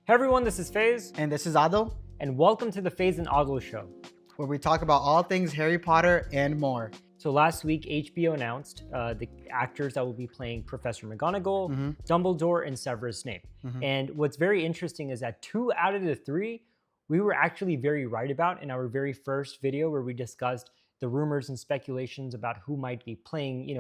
Hey everyone, this is Faze, And this is Adil, and welcome to the Faze and Adil Show. where we talk about all things Harry Potter and more. So last week, HBO announced the actors that will be playing Professor McGonagall, Dumbledore, and Severus Snape. And what's very interesting is that 2 out of the 3 we were actually very right about in our very first video where we discussed the rumors and speculations about who might be playing,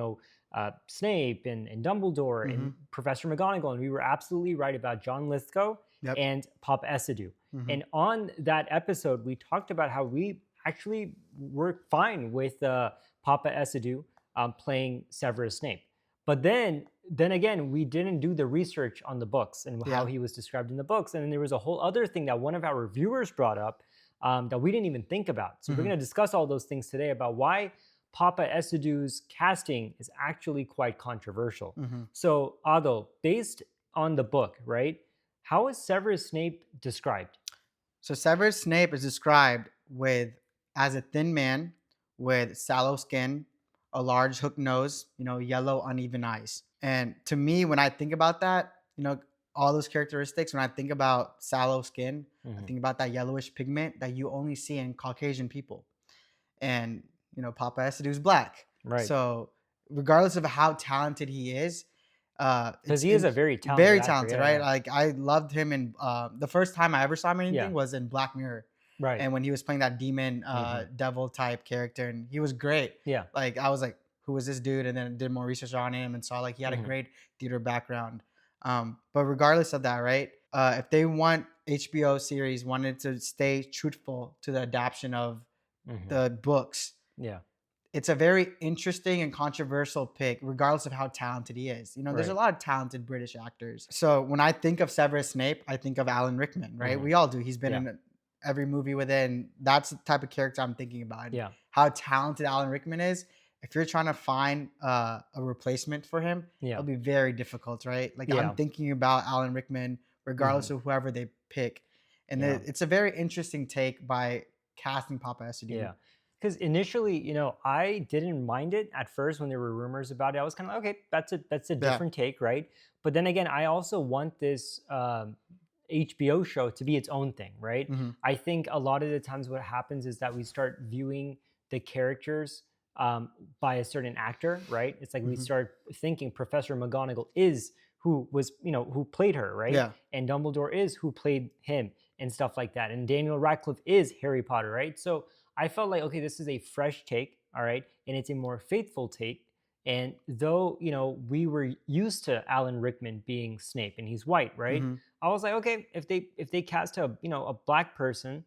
Snape and Dumbledore and Professor McGonagall. And we were absolutely right about John Lithgow and Paapa Essiedu. And on that episode, we talked about how we actually were fine with Paapa Essiedu playing Severus Snape. But then again, we didn't do the research on the books and how he was described in the books. And then there was a whole other thing that one of our viewers brought up that we didn't even think about. So we're going to discuss all those things today about why Paapa Essiedu's casting is actually quite controversial. So Adil, based on the book, right, how is Severus Snape described? So Severus Snape is described as a thin man with sallow skin, a large hook nose, yellow uneven eyes. And to me, when I think about that, all those characteristics, when I think about sallow skin, I think about that yellowish pigment that you only see in Caucasian people. And, Paapa Essiedu is black. Right. So regardless of how talented he is, because he is a very talented actor, right? Like I loved him in the first time I ever saw him in anything was in Black Mirror. Right. And when he was playing that demon devil type character, and he was great. Yeah. Like I was like, who was this dude? And then did more research on him and saw like he had a great theater background. But regardless of that, right? If they want HBO series wanted to stay truthful to the adaptation of the books, it's a very interesting and controversial pick, regardless of how talented he is. There's a lot of talented British actors. So when I think of Severus Snape, I think of Alan Rickman, right? We all do. He's been in every movie within. That's the type of character I'm thinking about. And how talented Alan Rickman is. If you're trying to find a replacement for him, it'll be very difficult, right? Like I'm thinking about Alan Rickman, regardless of whoever they pick. And it's a very interesting take by casting Paapa Essiedu. Yeah. Because initially, I didn't mind it at first when there were rumors about it. I was kind of like, okay, that's a different take, right? But then again, I also want this HBO show to be its own thing, right? I think a lot of the times what happens is that we start viewing the characters by a certain actor, right? It's like we start thinking Professor McGonagall is who was, who played her, right? Yeah. And Dumbledore is who played him and stuff like that. And Daniel Radcliffe is Harry Potter, right? So I felt like, okay, this is a fresh take, all right? And it's a more faithful take. And though, we were used to Alan Rickman being Snape and he's white, right? I was like, okay, if they cast a black person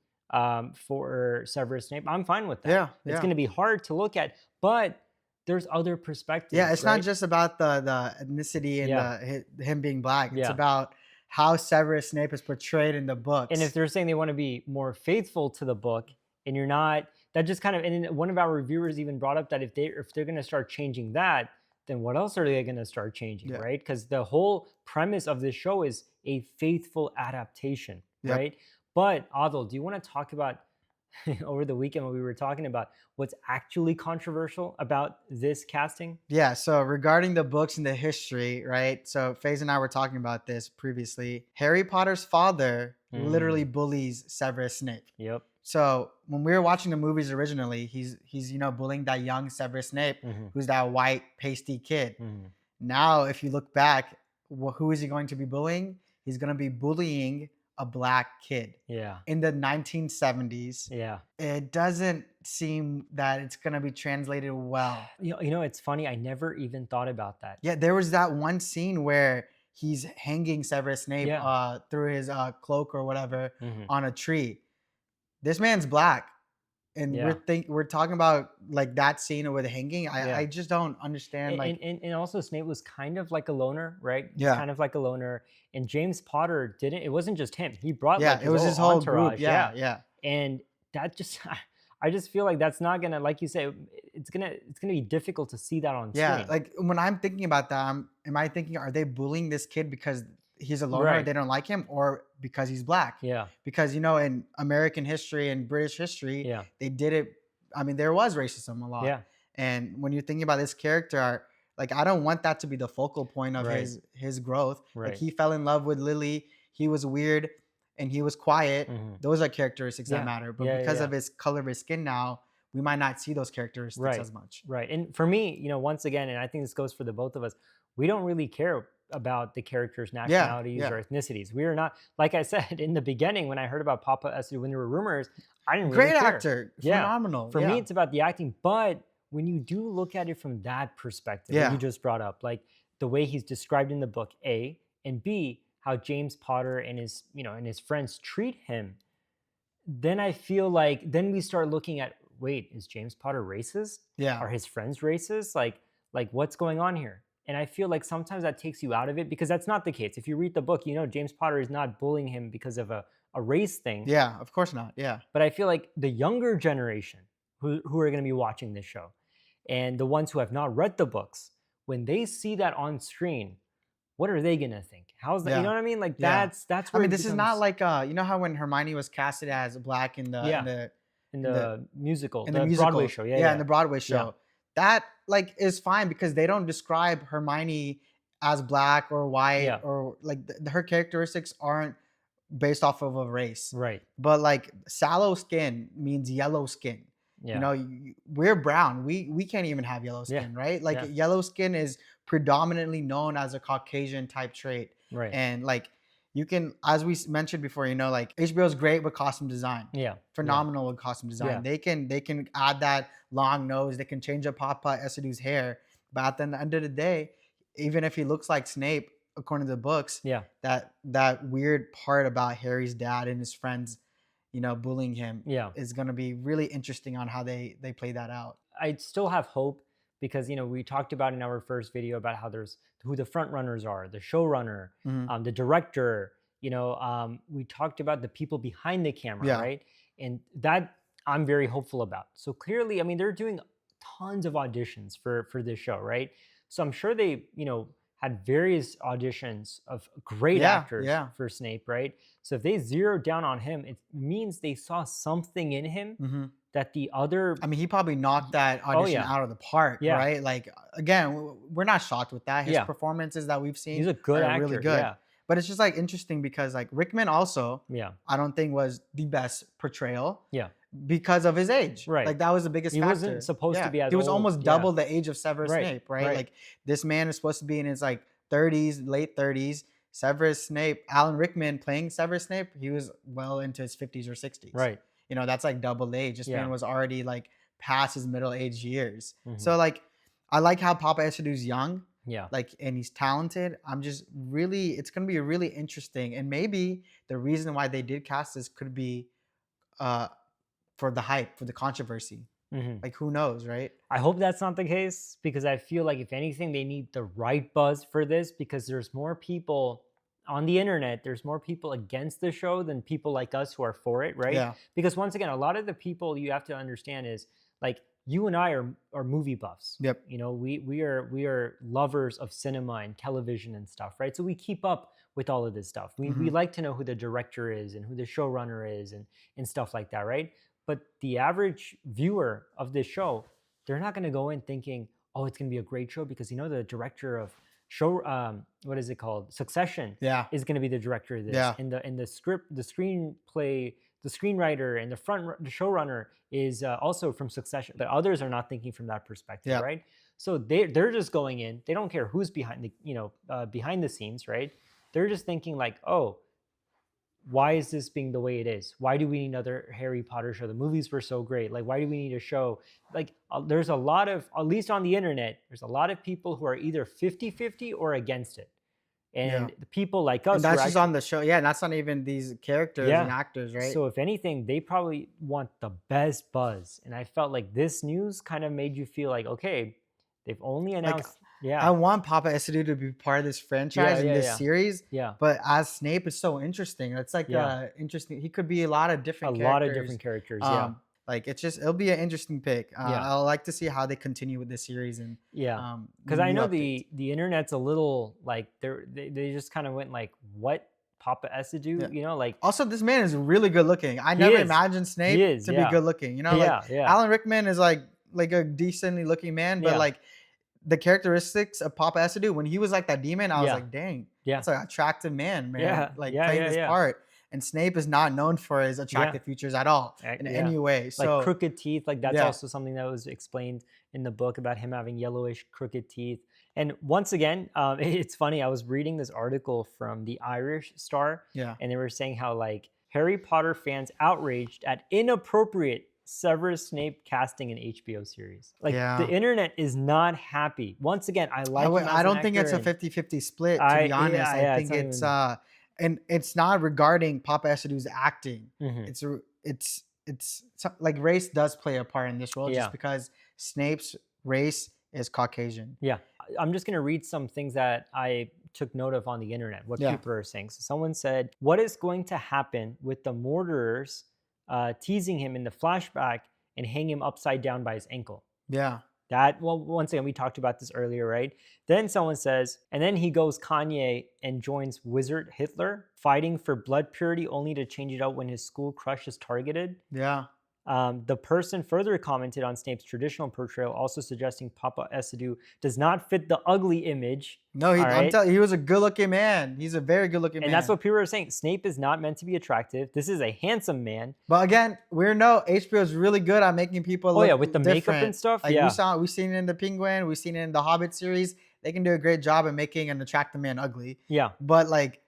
for Severus Snape, I'm fine with that. It's going to be hard to look at, but there's other perspectives. Yeah, it's not just about the ethnicity and him being black. It's about how Severus Snape is portrayed in the books. And if they're saying they want to be more faithful to the book, and you're not, that just kind of, and then one of our reviewers even brought up that if they're going to start changing that, then what else are they going to start changing, right? Because the whole premise of this show is a faithful adaptation, right? But Adil, do you want to talk about over the weekend when we were talking about what's actually controversial about this casting? Yeah, so regarding the books and the history, right? So Faze and I were talking about this previously. Harry Potter's father literally bullies Severus Snape. Yep. So when we were watching the movies originally, he's bullying that young Severus Snape, who's that white pasty kid. Now, if you look back, who is he going to be bullying? He's going to be bullying a black kid. Yeah. In the 1970s. Yeah. It doesn't seem that it's going to be translated well. It's funny. I never even thought about that. Yeah, there was that one scene where he's hanging Severus Snape through his cloak or whatever on a tree. This man's black, and we're talking about like that scene with hanging. I just don't understand. And also Snape was kind of like a loner, right? Yeah, kind of like a loner. And James Potter didn't. It wasn't just him. He brought it was his whole entourage. Group. Yeah. And that just, I just feel like that's not gonna, like you say, it's gonna be difficult to see that on screen. Yeah, like when I'm thinking about that, am I thinking, are they bullying this kid because he's a loner, they don't like him, or because he's black? Yeah. Because, in American history and British history, they did it. I mean, there was racism a lot. Yeah. And when you're thinking about this character, like, I don't want that to be the focal point of his growth. Like, he fell in love with Lily. He was weird. and he was quiet. Mm-hmm. Those are characteristics that Yeah. matter. But Yeah, because yeah. of his color of his skin now, we might not see those characteristics Right. as much. Right. And for me, once again, and I think this goes for the both of us, we don't really care about the characters' nationalities yeah. or ethnicities. We are not, like I said in the beginning, when I heard about Paapa Essiedu, when there were rumors, I didn't really Great care. actor. Yeah. Phenomenal. For yeah. me, it's about the acting. But when you do look at it from that perspective, Yeah. that you just brought up, like the way he's described in the book, A, and B, how James Potter and his, and his friends treat him, then I feel like then we start looking at, wait, is James Potter racist? Yeah. Are his friends racist? Like what's going on here? And I feel like sometimes that takes you out of it, because that's not the case. If you read the book, James Potter is not bullying him because of a race thing. Yeah, of course not. Yeah. But I feel like the younger generation who are going to be watching this show, and the ones who have not read the books, when they see that on screen, what are they gonna think? How's that? Yeah. You know what I mean? Like Yeah. that's I where mean, it this is not becomes- like you know how when Hermione was casted as black in the in the musical, in the Broadway musical show. in the Broadway show. That like is fine because they don't describe Hermione as black or white Yeah. or like her characteristics aren't based off of a race. Right. But like sallow skin means yellow skin. Yeah. You know, we're brown. We can't even have yellow skin, right? Like Yeah. yellow skin is predominantly known as a Caucasian type trait. Right. And like you can, as we mentioned before, like HBO is great with costume design. Yeah. Phenomenal with costume design. Yeah. They can add that long nose. They can change up Paapa Essiedu's hair. But at the end of the day, even if he looks like Snape, according to the books, Yeah. that weird part about Harry's dad and his friends, bullying him, Yeah. is going to be really interesting on how they play that out. I still have hope because we talked about in our first video about how there's who the front runners are, the showrunner, Mhm. the director. We talked about the people behind the camera, Yeah. right? And that I'm very hopeful about. So clearly, I mean, they're doing tons of auditions for this show, right? So I'm sure they, had various auditions of great actors for Snape, right? So if they zeroed down on him, it means they saw something in him Mhm. that the other. I mean, he probably knocked that audition out of the park, Yeah. right? Like, again, we're not shocked with that. His Yeah. performances that we've seen He's a good are actor, really good. yeah. But it's just like interesting because like Rickman also, Yeah. I don't think was the best portrayal. Yeah. Because of his age. Right. Like that was the biggest He factor. wasn't supposed to be as He was old. almost Yeah. double the age of Severus Right, Snape, right? right. Like this man is supposed to be in his like 30s, late 30s. Severus Snape, Alan Rickman playing Severus Snape, he was well into his 50s or 60s. Right. That's like double age. This Yeah. man was already like past his middle age years. Mhm. So like I like how Paapa Essiedu's young, Yeah. like, and he's talented. I'm just really, it's gonna be really interesting. And maybe the reason why they did cast this could be for the hype, for the controversy. Mhm. Like who knows, right? I hope that's not the case, because I feel like if anything, they need the right buzz for this, because there's more people on the internet, there's more people against the show than people like us who are for it, right? Yeah. Because once again, a lot of the people you have to understand is like you and I are movie buffs. Yep. We are lovers of cinema and television and stuff, right? So we keep up with all of this stuff. We Mhm. like to know who the director is and who the showrunner is and stuff like that, right? But the average viewer of this show, they're not going to go in thinking, oh, it's going to be a great show because the director of what is it called? Succession Yeah. is going to be the director of this. Yeah. And the script, the screenplay, the screenwriter, and the showrunner is also from Succession. But others are not thinking from that perspective, Yeah. right? So they're just going in. They don't care who's behind the scenes, right? They're just thinking like, oh, why is this being the way it is? Why do we need another Harry Potter show? The movies were so great. Like, why do we need a show? Like, there's a lot of, at least on the internet, there's a lot of people who are either 50-50 or against it. And the people like us, And that's just on the show. Yeah, and that's not even these characters and actors, right? So if anything, they probably want the best buzz. And I felt like this news kind of made you feel like, okay, they've only announced. I want Paapa Essiedu to be part of this franchise in this series. Yeah. But as Snape is so interesting. It's like interesting. He could be a lot of different characters. Like it'll be an interesting pick. I'll like to see how they continue with this series and because I know the internet's a little like they just kind of went like, what, Paapa Essiedu? Like, also this man is really good looking. I never imagined Snape to be good looking. Alan Rickman is like a decently looking man, but like the characteristics of Paapa Essiedu, when he was like that demon, I was like, dang, that's an attractive man, playing this part. and Snape is not known for his attractive features at all in any way. So like crooked teeth, like that's also something that was explained in the book about him having yellowish crooked teeth. And once again, it's funny. I was reading this article from the Irish Star, and they were saying how like Harry Potter fans outraged at inappropriate Severus Snape casting an HBO series. Like the internet is not happy. Once again, I don't think it's a 50-50 split, to be honest. I think it's and it's not regarding Paapa Essiedu's acting. It's like race does play a part in this role, just because Snape's race is Caucasian. I'm just going to read some things that I took note of on the internet, what people are saying. So someone said, what is going to happen with the murderers teasing him in the flashback and hang him upside down by his ankle? Well, once again, we talked about this earlier, right? Then someone says, and then he goes Kanye and joins Wizard Hitler, fighting for blood purity only to change it out when his school crush is targeted. The person further commented on Snape's traditional portrayal, also suggesting Paapa Essiedu does not fit the ugly image. No, he was a good-looking man. He's a very good-looking man. And that's what people are saying. Snape is not meant to be attractive. This is a handsome man. But again, HBO is really good at making people look with the different. Makeup and stuff. Like we've seen it in the Penguin. We've seen it in the Hobbit series. They can do a great job at making an attractive man ugly. But like,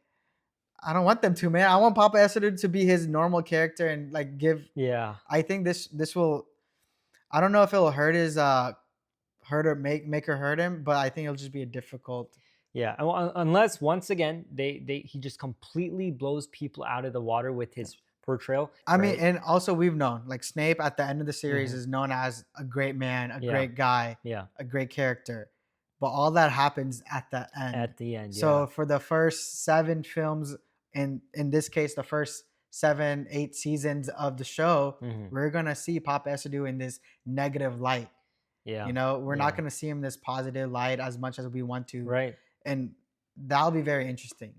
I don't want them to, man. I want Paapa Essiedu to be his normal character and like give. I think this will. I don't know if it'll hurt his make her hurt him, but I think it'll just be a difficult. Unless once again he just completely blows people out of the water with his portrayal. I mean, and also we've known like Snape at the end of the series is known as a great man, a great guy, a great character. But all that happens at the end. So for the first 7 films, in this case, the first 7-8 seasons of the show, we're gonna see Paapa Essiedu in this negative light. We're not gonna see him in this positive light as much as we want to. And that'll be very interesting.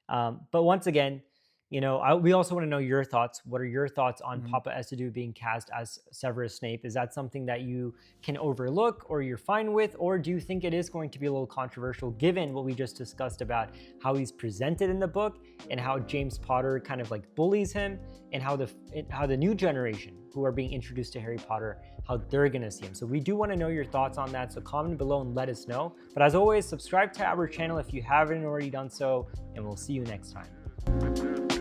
But once again, we also want to know your thoughts. What are your thoughts on Paapa Essiedu being cast as Severus Snape? Is that something that you can overlook or you're fine with? Or do you think it is going to be a little controversial given what we just discussed about how he's presented in the book and how James Potter kind of like bullies him and how the new generation who are being introduced to Harry Potter, how they're going to see him? So we do want to know your thoughts on that. So comment below and let us know. But as always, subscribe to our channel if you haven't already done so, and we'll see you next time.